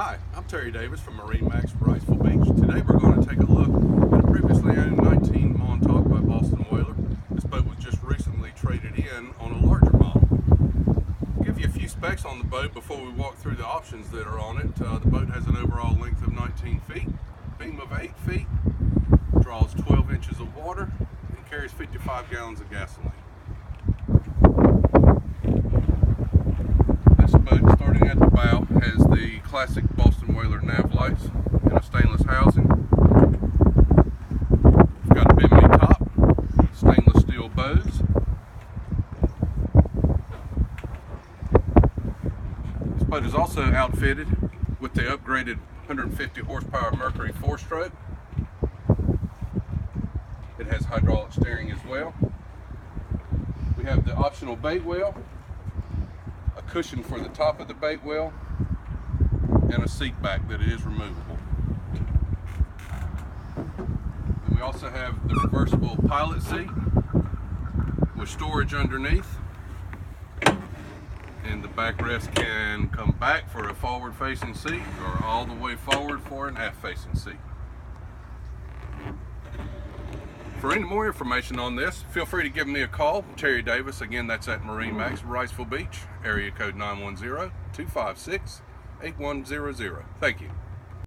Hi, I'm Terry Davis from MarineMax Wrightsville Beach. Today we're going to take a look at a previously owned 19 Montauk by Boston Whaler. This boat was just recently traded in on a larger model. I'll give you a few specs on the boat before we walk through the options that are on it. The boat has an overall length of 19 feet, beam of 8 feet, draws 12 inches of water, and carries 55 gallons of gasoline. This boat, starting at the bow, has the classic Boston Whaler nav lights in a stainless housing. It's got a bimini top, stainless steel bows. This boat is also outfitted with the upgraded 150 horsepower Mercury 4-stroke. It has hydraulic steering as well. We have the optional bait wheel, a cushion for the top of the bait wheel, and a seat back that is removable. And we also have the reversible pilot seat with storage underneath, and the backrest can come back for a forward facing seat or all the way forward for an aft facing seat. For any more information on this, feel free to give me a call. Terry Davis, again, that's at MarineMax Wrightsville Beach, area code 910-256-8100. Thank you.